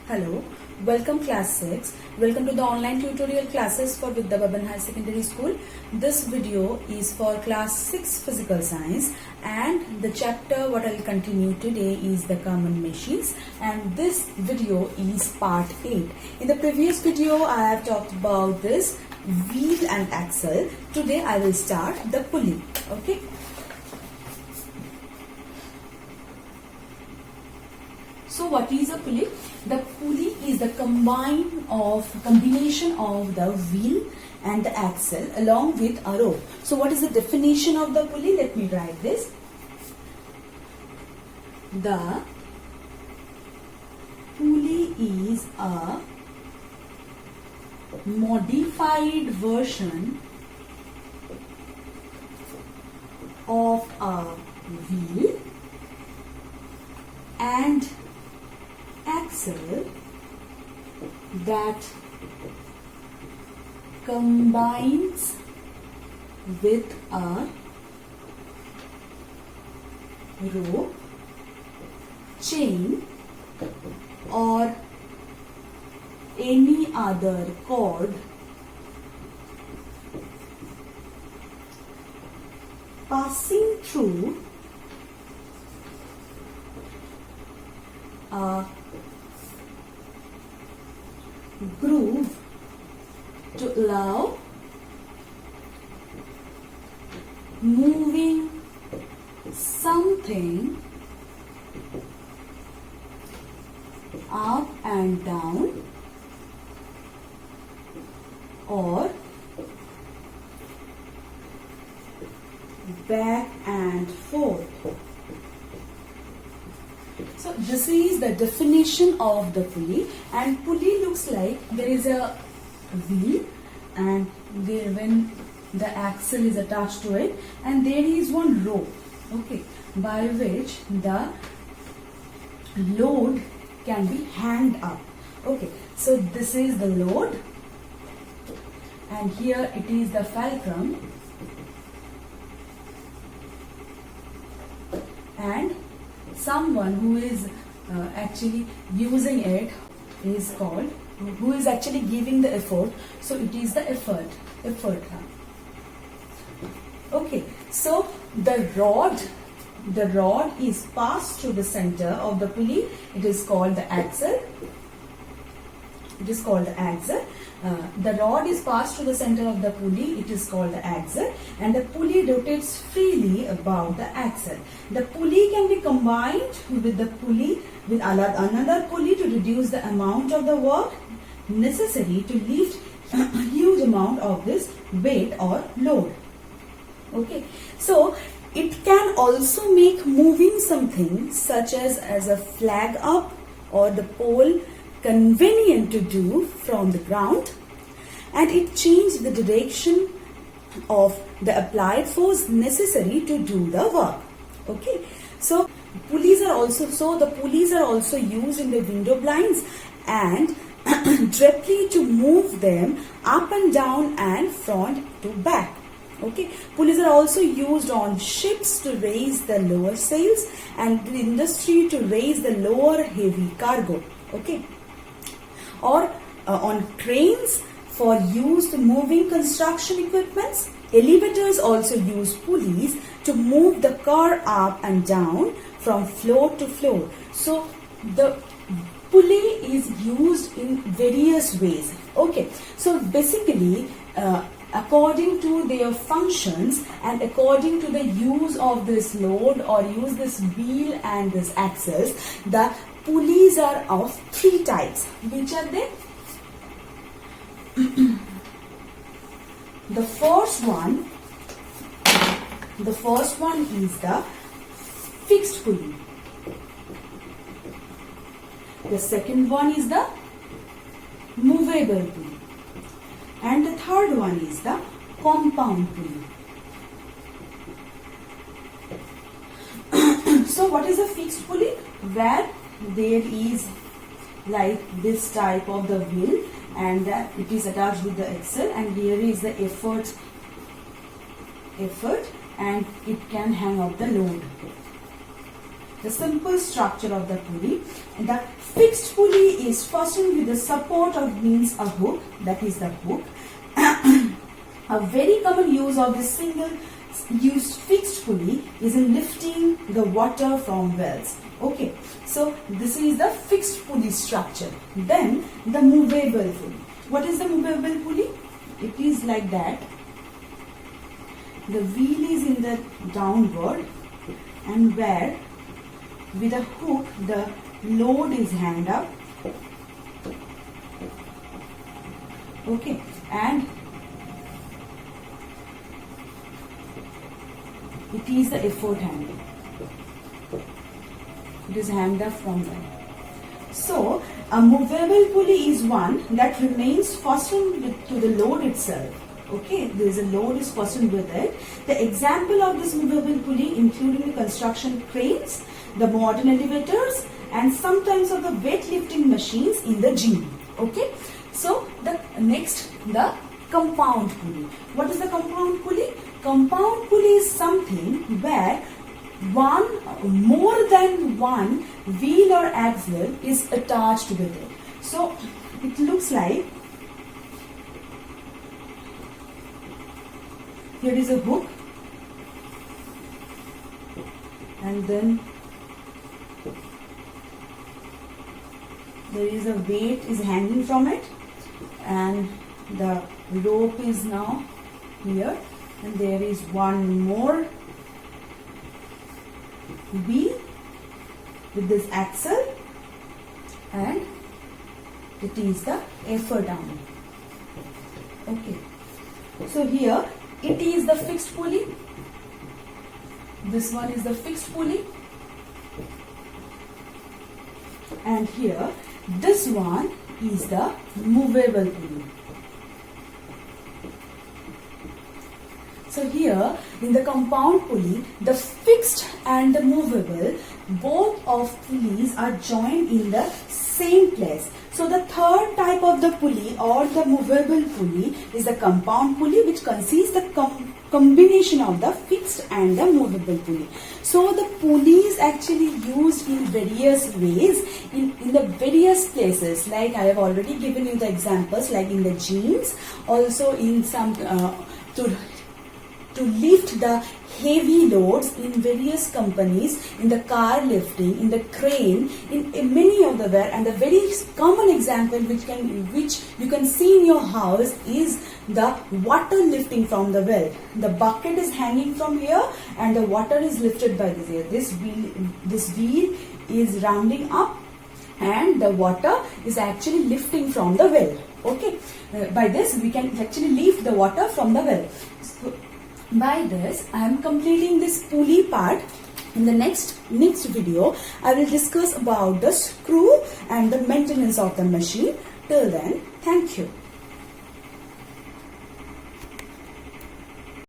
Hello, welcome class 6. Welcome to the online tutorial classes for Vidya Bhavan High Secondary School. This video is for class 6 physical science and the chapter what I will continue today is the common machines, and this video is part 8. In the previous video I have talked about this wheel and axle. Today I will start the pulley. Okay. So what is a pulley? The pulley is the combination of the wheel and the axle along with a rope. So what is the definition of the pulley? Let me write this. The pulley is a modified version of a wheel and axle that combines with a rope, chain or any other cord passing through a groove to allow moving something up and down or back and forth. So this is the definition of the pulley, and pulley looks like there is a wheel and there when the axle is attached to it, and there is one rope, okay, by which the load can be hanged up. Okay, so this is the load and here it is the fulcrum, and someone who is actually using it is called, who is actually giving the effort. So it is the effort. Okay, so the rod is passed through the center of the pulley. It is called the axle. The rod is passed through the center of the pulley. It is called the axle, and the pulley rotates freely about the axle. The pulley can be combined with another pulley to reduce the amount of the work necessary to lift a huge amount of this weight or load. Okay, so it can also make moving something such as a flag up or the pole convenient to do from the ground, and it changes the direction of the applied force necessary to do the work. Okay, so the pulleys are also used in the window blinds and directly to move them up and down and front to back. Okay, pulleys are also used on ships to raise the lower sails and the industry to raise the lower heavy cargo. Okay, or on cranes for use to moving construction equipments. Elevators also use pulleys to move the car up and down from floor to floor. So the pulley is used in various ways. Okay, so basically according to their functions and according to the use of this load or use this wheel and this axles, the pulleys are of three types. Which are they? The first one is the fixed pulley. The second one is the movable pulley, and the third one is the compound pulley. So what is a fixed pulley? Where there is like this type of the wheel and it is attached with the axle, and here is the effort and it can hang up the load. the simple structure of the pulley. And the fixed pulley is fastened with the support of means a hook, that is the hook. A very common use of this single used fixed pulley is in lifting the water from wells. Okay, so this is the fixed pulley structure. Then the movable pulley. What is the movable pulley? It is like that. The wheel is in the downward, and where with a hook the load is hanged up. Okay, and it is the effort handle. It is hanged up from there. So a movable pulley is one that remains fastened to the load itself. Okay, there is a load is fastened with it. The example of this movable pulley including the construction cranes, the modern elevators, and sometimes of the weightlifting machines in the gym. Okay, so the next, the compound pulley. What is the compound pulley? Compound pulley is something where more than one wheel or axle is attached with it. So it looks like here is a hook, and then there is a weight is hanging from it, and the rope is now here, and there is one more wheel with this axle, and it is the effort arm. Okay, so here it is the fixed pulley. This one is the fixed pulley, and here this one is the movable pulley. So here in the compound pulley, the fixed and the movable, both of pulleys are joined in the same place. So the third type of the pulley or the movable pulley is the compound pulley, which consists the combination of the fixed and the movable pulley. So the pulley is actually used in various ways in the various places, like I have already given you the examples, like in the gyms, also in some to lift the heavy loads in various companies, in the car lifting, in the crane, in many of the where. And the very common example which you can see in your house is the water lifting from the well. The bucket is hanging from here, and the water is lifted by this here. This wheel is rounding up, and the water is actually lifting from the well. Okay, by this we can actually lift the water from the well. So, by this, I am completing this pulley part. In the next video, I will discuss about the screw and the maintenance of the machine. Till then, thank you.